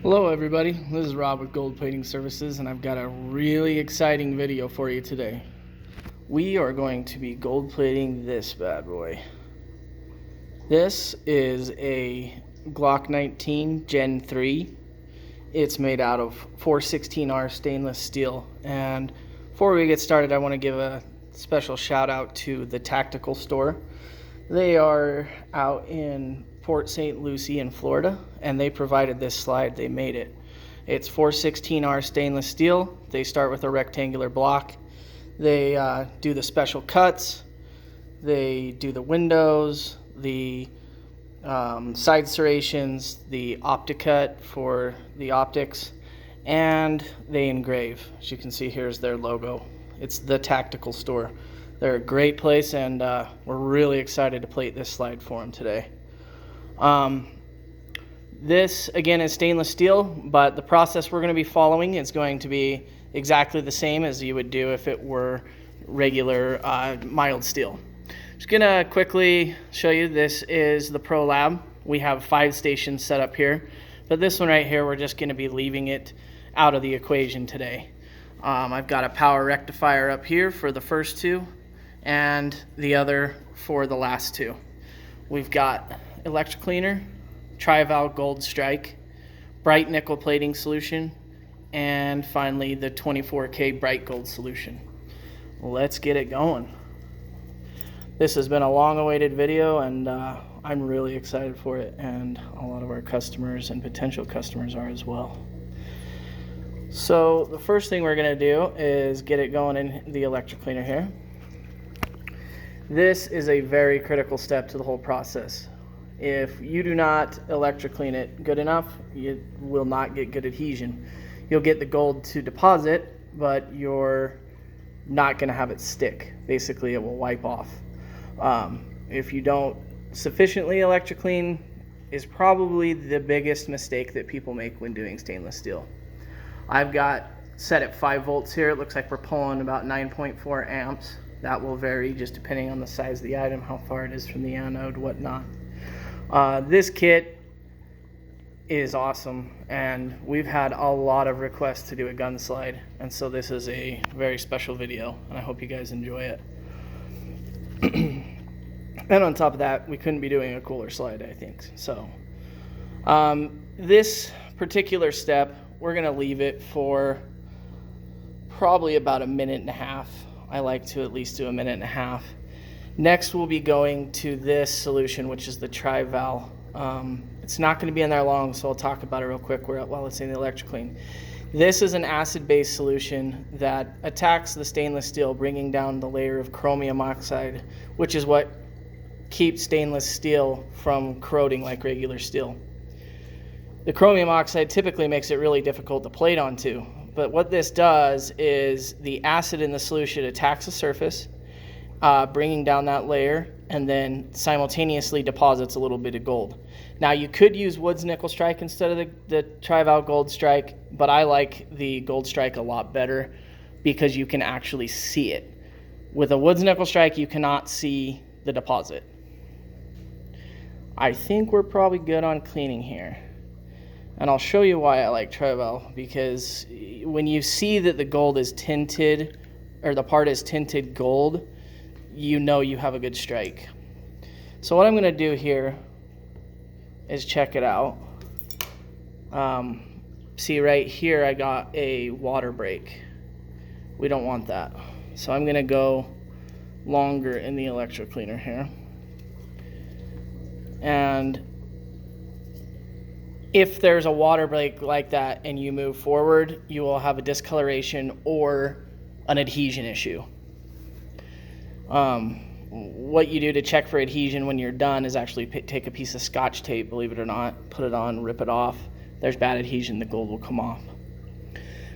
Hello everybody, this is Rob with Gold Plating Services and I've got a really exciting video for you today. We are going to be gold plating this bad boy. This is a Glock 19 Gen 3. It's made out of 416R stainless steel, and before we get started I want to give a special shout out to the Tactical Store. They are out in Port St. Lucie in Florida, and they provided this slide. They made it. It's 416R stainless steel. They start with a rectangular block. They do the special cuts. They do the windows, the side serrations, the OptiCut for the optics, and they engrave. As you can see, here's their logo. It's the Tactical Store. They're a great place, and we're really excited to plate this slide for them today. This, again, is stainless steel, but the process we're going to be following is going to be exactly the same as you would do if it were regular mild steel. Just going to quickly show you, this is the Pro Lab. We have 5 stations set up here, but this one right here, we're just going to be leaving it out of the equation today. I've got a power rectifier up here for the first 2, and the other for the last 2. We've got electric cleaner, tri-val gold strike, bright nickel plating solution, and finally the 24K bright gold solution. Let's get it going. This has been a long-awaited video, and I'm really excited for it, and a lot of our customers and potential customers are as well. So the first thing we're going to do is get it going in the electric cleaner here. This is a very critical step to the whole process. If you do not electric clean it good enough, you will not get good adhesion. You'll get the gold to deposit, but you're not going to have it stick. Basically, it will wipe off. If you don't sufficiently electric clean, is probably the biggest mistake that people make when doing stainless steel. I've got set at 5 volts here. It looks like we're pulling about 9.4 amps. That will vary just depending on the size of the item, how far it is from the anode, whatnot. This kit is awesome, and we've had a lot of requests to do a gun slide, and so this is a very special video, and I hope you guys enjoy it. And on top of that, we couldn't be doing a cooler slide, I think. So this particular step, we're going to leave it for probably about 1.5 minutes. I like to at least do 1.5 minutes. Next, we'll be going to this solution, which is the tri-val. It's not going to be in there long, so I'll talk about it real quick while it's in the electric clean. This is an acid-based solution that attacks the stainless steel, bringing down the layer of chromium oxide, which is what keeps stainless steel from corroding like regular steel. The chromium oxide typically makes it really difficult to plate onto, but what this does is the acid in the solution attacks the surface, bringing down that layer, and then simultaneously deposits a little bit of gold. Now, you could use Woods Nickel Strike instead of the tri-val gold strike, but I like the gold strike a lot better because you can actually see it. With a Woods Nickel Strike, you cannot see the deposit. I think we're probably good on cleaning here. And I'll show you why I like tri-val, because when you see that the gold is tinted, or the part is tinted gold, you know you have a good strike. So what I'm going to do here is check it out. See right here I got a water break. We don't want that. So I'm going to go longer in the electric cleaner here. And if there's a water break like that and you move forward, you will have a discoloration or an adhesion issue. What you do to check for adhesion when you're done is actually take a piece of Scotch tape, believe it or not, put it on, rip it off. If there's bad adhesion, the gold will come off.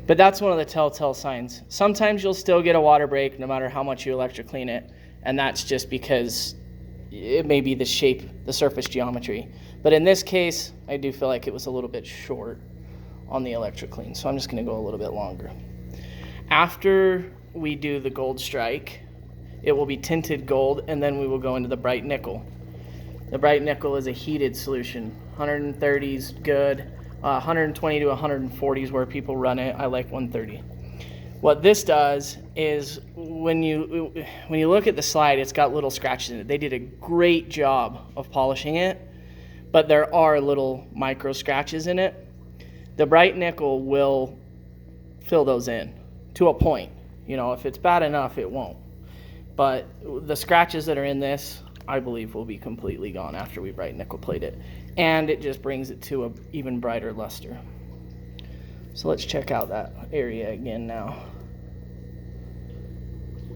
But that's one of the telltale signs. Sometimes you'll still get a water break no matter how much you electric clean it, and that's just because it may be the shape, the surface geometry. But in this case, I do feel like it was a little bit short on the electric clean, so I'm just going to go a little bit longer. After we do the gold strike, it will be tinted gold, and then we will go into the bright nickel. The bright nickel is a heated solution. 130 is good. 120 to 140 is where people run it. I like 130. What this does is when you look at the slide, it's got little scratches in it. They did a great job of polishing it, but there are little micro scratches in it. The bright nickel will fill those in to a point. You know, if it's bad enough, it won't. But the scratches that are in this, I believe, will be completely gone after we bright nickel plate it. And it just brings it to an even brighter luster. So let's check out that area again now.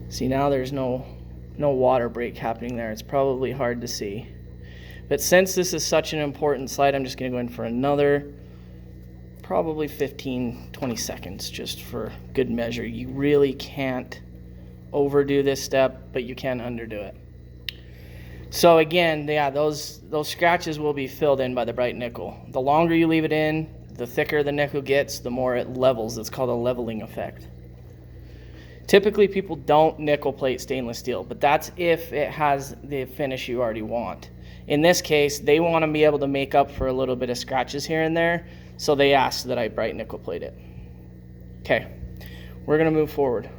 See, now there's no water break happening there. It's probably hard to see. But since this is such an important slide, I'm just going to go in for another probably 15-20 seconds just for good measure. You really can't overdo this step, but you can underdo it. So again, yeah, those scratches will be filled in by the bright nickel. The longer you leave it in, the thicker the nickel gets, the more it levels. It's called a leveling effect. Typically, people don't nickel plate stainless steel, but that's if it has the finish you already want. In this case, they want to be able to make up for a little bit of scratches here and there, so they asked that I bright nickel plate it. Okay, we're going to move forward.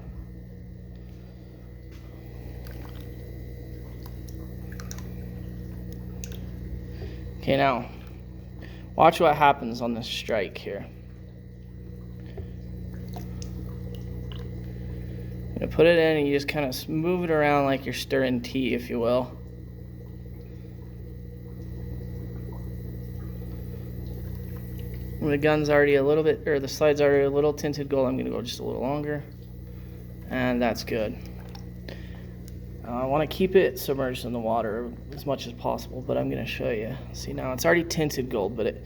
Okay, now, watch what happens on this strike here. I'm going to put it in and you just kind of move it around like you're stirring tea, if you will. When the gun's already a little bit, or the slide's already a little tinted gold, I'm going to go just a little longer. And that's good. I want to keep it submerged in the water as much as possible, but I'm going to show you. See, now it's already tinted gold, but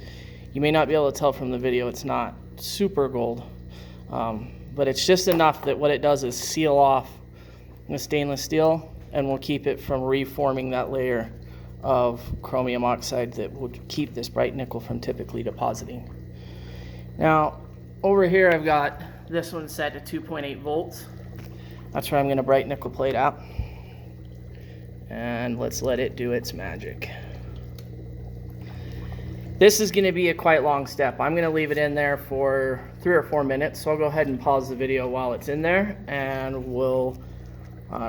you may not be able to tell from the video it's not super gold. But it's just enough that what it does is seal off the stainless steel and will keep it from reforming that layer of chromium oxide that would keep this bright nickel from typically depositing. Now, over here I've got this one set to 2.8 volts. That's where I'm going to bright nickel plate out. And let's let it do its magic. This is going to be a quite long step. I'm going to leave it in there for 3 or 4 minutes, so I'll go ahead and pause the video while it's in there, and we'll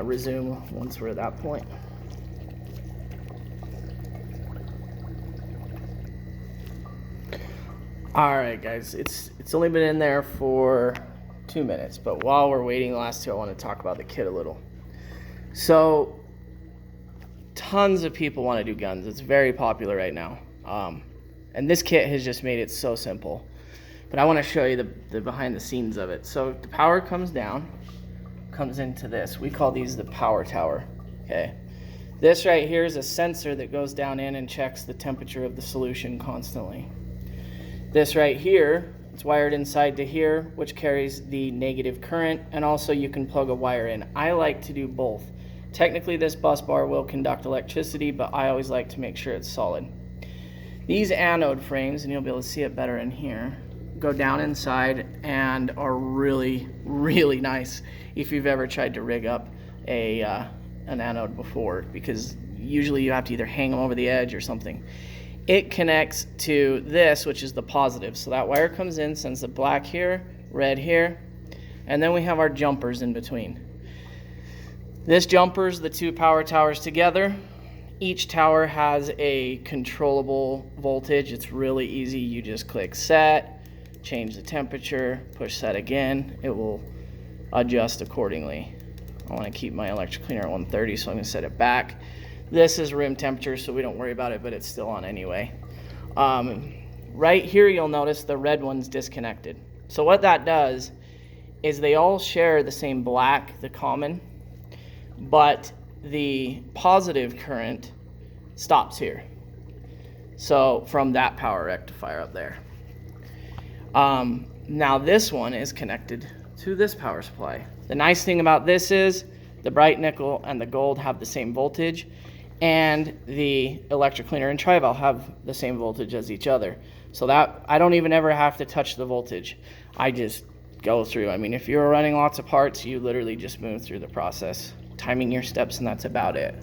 resume once we're at that point. Alright guys, it's only been in there for 2 minutes, but while we're waiting the last 2, I want to talk about the kit a little. So, tons of people want to do guns. It's very popular right now. And this kit has just made it so simple. But I want to show you the behind the scenes of it. So the power comes down, comes into this. We call these the power tower, okay? This right here is a sensor that goes down in and checks the temperature of the solution constantly. This right here, it's wired inside to here, which carries the negative current, and also you can plug a wire in. I like to do both. Technically this bus bar will conduct electricity, but I always like to make sure it's solid. These anode frames, and you'll be able to see it better in here, go down inside and are really, really nice if you've ever tried to rig up an anode before, because usually you have to either hang them over the edge or something. It connects to this, which is the positive. So that wire comes in, sends the black here, red here, and then we have our jumpers in between. This jumpers the 2 power towers together. Each tower has a controllable voltage. It's really easy. You just click set, change the temperature, push set again. It will adjust accordingly. I want to keep my electric cleaner at 130, so I'm going to set it back. This is room temperature, so we don't worry about it, but it's still on anyway. Right here, you'll notice the red one's disconnected. So what that does is they all share the same black, the common, but the positive current stops here. So from that power rectifier up there. Now this one is connected to this power supply. The nice thing about this is the bright nickel and the gold have the same voltage, and the electric cleaner and tri-valve have the same voltage as each other. So that I don't even ever have to touch the voltage. I just go through. I mean, if you're running lots of parts, you literally just move through the process, timing your steps, and that's about it.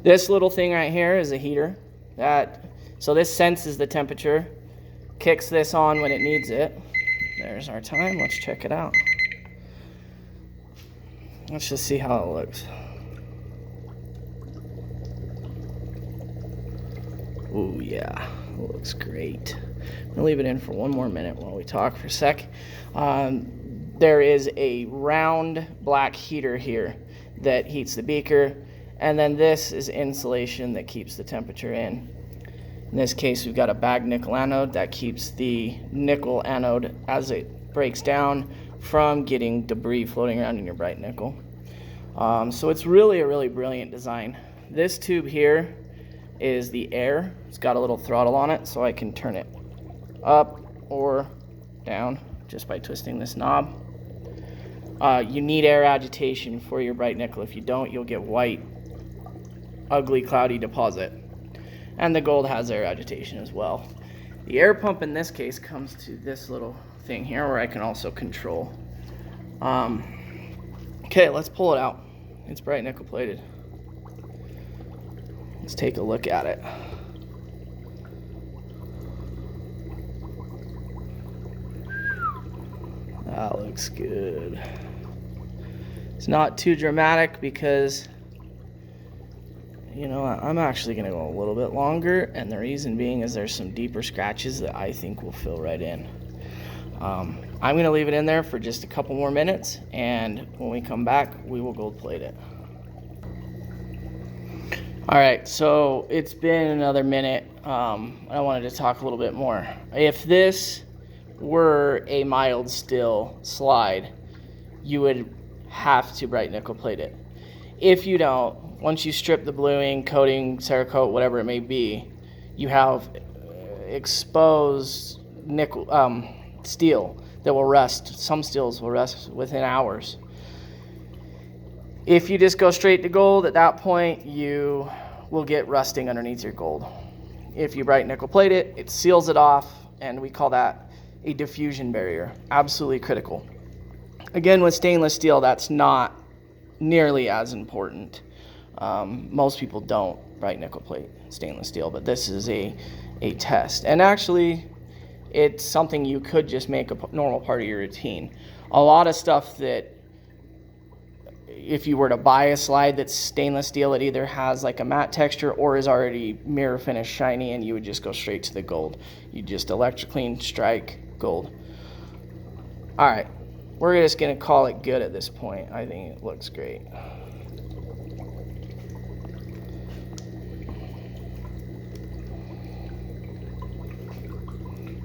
This little thing right here is a heater that So this senses the temperature, kicks this on when it needs it. There's our time. Let's check it out. Let's just see how it looks. Ooh, yeah, it looks great. I'm gonna leave it in for one more minute while we talk for a sec. There is a round black heater here that heats the beaker, and then this is insulation that keeps the temperature in. In this case, we've got a bag nickel anode that keeps the nickel anode, as it breaks down, from getting debris floating around in your bright nickel. So it's really a really brilliant design. This tube here is the air. It's got a little throttle on it, so I can turn it up or down just by twisting this knob. You need air agitation for your bright nickel. If you don't, you'll get white, ugly, cloudy deposit. And the gold has air agitation as well. The air pump in this case comes to this little thing here where I can also control. Okay, let's pull it out. It's bright nickel plated. Let's take a look at it. That looks good. It's not too dramatic because, you know, I'm actually going to go a little bit longer, and the reason being is there's some deeper scratches that I think will fill right in. I'm going to leave it in there for just a couple more minutes, and when we come back, we will gold plate it. Alright, so it's been another minute. I wanted to talk a little bit more. If this were a mild still slide, you would have to bright nickel plate it. If you don't, once you strip the bluing, coating, Cerakote, whatever it may be, you have exposed nickel steel that will rust. Some steels will rust within hours. If you just go straight to gold, at that point you will get rusting underneath your gold. If you bright nickel plate it, it seals it off, and we call that a diffusion barrier. Absolutely critical. Again, with stainless steel, that's not nearly as important. Most people don't bright nickel plate stainless steel, but this is a test. And actually, it's something you could just make a normal part of your routine. A lot of stuff that, if you were to buy a slide that's stainless steel, it either has like a matte texture or is already mirror finish shiny, and you would just go straight to the gold. You just electroclean, strike, gold. All right, we're just gonna call it good at this point. I think it looks great.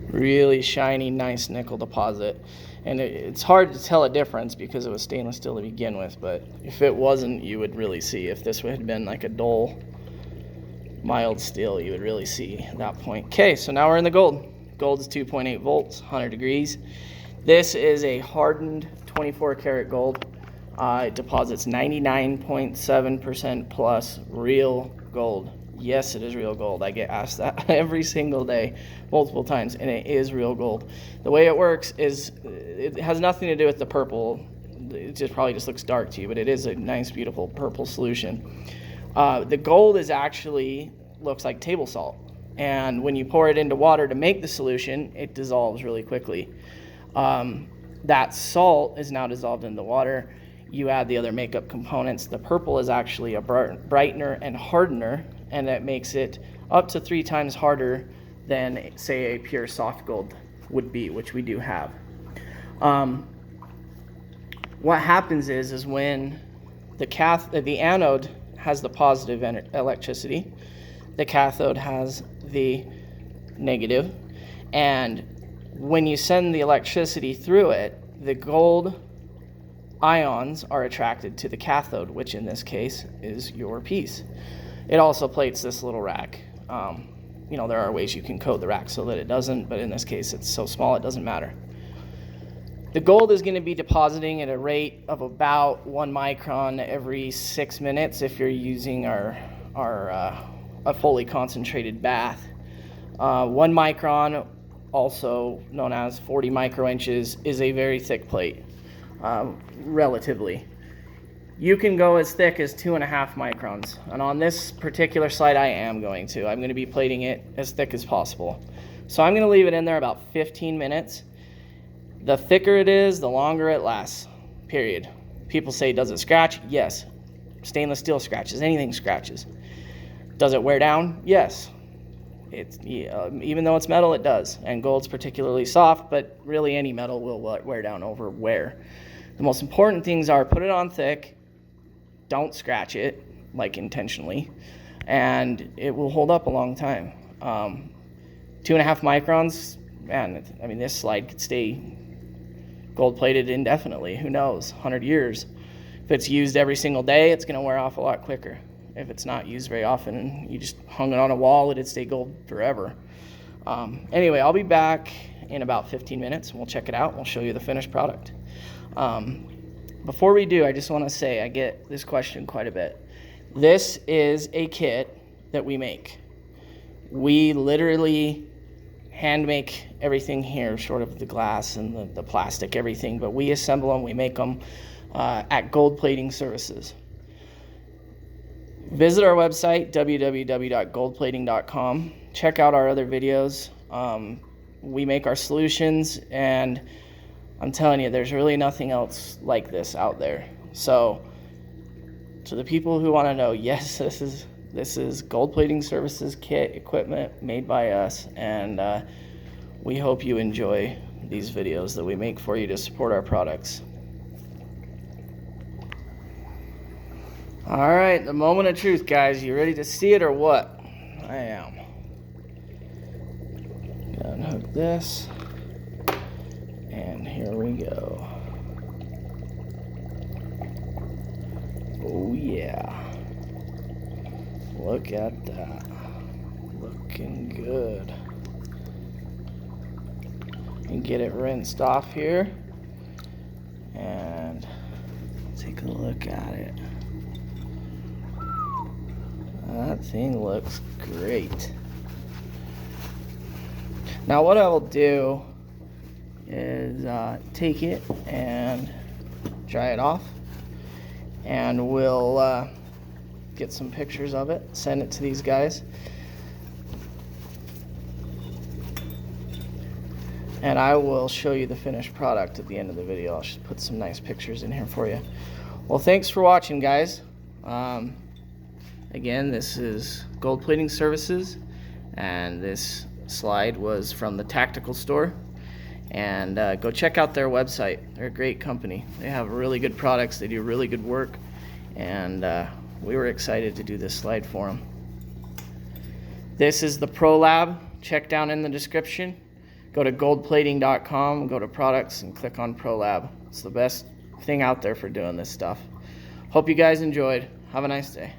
Really shiny, nice nickel deposit. And it's hard to tell a difference because it was stainless steel to begin with, but if it wasn't, you would really see. If this had been like a dull, mild steel, you would really see at that point. Okay, so now we're in the gold. Gold is 2.8 volts, 100 degrees. This is a hardened 24 karat gold. It deposits 99.7% plus real gold. Yes, it is real gold. I get asked that every single day, multiple times, and it is real gold. The way it works is it has nothing to do with the purple. It just probably just looks dark to you, but it is a nice, beautiful purple solution. The gold is actually looks like table salt, and when you pour it into water to make the solution, it dissolves really quickly. That salt is now dissolved in the water. You add the other makeup components. The purple is actually a brightener and hardener, and that makes it up to 3 times harder than, say, a pure soft gold would be, which we do have. What happens is when the anode has the positive electricity, the cathode has the negative, and when you send the electricity through it, the gold ions are attracted to the cathode, which in this case is your piece. It also plates this little rack. You know, there are ways you can coat the rack so that it doesn't, but in this case it's so small it doesn't matter. The gold is going to be depositing at a rate of about 1 micron every 6 minutes if you're using a fully concentrated bath. 1 micron, also known as 40 microinches, is a very thick plate, relatively. You can go as thick as 2.5 microns. And on this particular slide, I am going to. I'm going to be plating it as thick as possible. So I'm going to leave it in there about 15 minutes. The thicker it is, the longer it lasts, period. People say, does it scratch? Yes. Stainless steel scratches, anything scratches. Does it wear down? Yes. Even though it's metal, it does. And gold's particularly soft, but really any metal will wear down over wear. The most important things are put it on thick, don't scratch it, like intentionally, and it will hold up a long time. 2.5 microns, man, I mean, this slide could stay gold-plated indefinitely. Who knows? 100 years. If it's used every single day, it's going to wear off a lot quicker. If it's not used very often and you just hung it on a wall, it'd stay gold forever. Anyway, I'll be back in about 15 minutes, and we'll check it out. We'll show you the finished product. Before we do, I just want to say, I get this question quite a bit. This is a kit that we make. We literally hand make everything here, short of the glass and the plastic, everything, but we assemble them, we make them at Gold Plating Services. Visit our website, www.goldplating.com. Check out our other videos. We make our solutions, and I'm telling you, there's really nothing else like this out there. So, to the people who want to know, yes, this is Gold Plating Services kit equipment made by us, and we hope you enjoy these videos that we make for you to support our products. All right, the moment of truth, guys. You ready to see it or what? I am. Gotta unhook this. And here we go. Oh yeah. Look at that. Looking good. And get it rinsed off here. And take a look at it. That thing looks great. Now what I will do is take it and dry it off, and we'll get some pictures of it, send it to these guys, and I will show you the finished product at the end of the video. I'll just put some nice pictures in here for you. Well, thanks for watching, guys. Again, this is Gold Plating Services, and this slide was from the Tactical Store. And go check out their website. They're a great company. They have really good products. They do really good work, and we were excited to do this slide for them. This is the Pro Lab. Check down in the description. Go to goldplating.com, go to products, and click on Pro Lab. It's the best thing out there for doing this stuff. Hope you guys enjoyed. Have a nice day.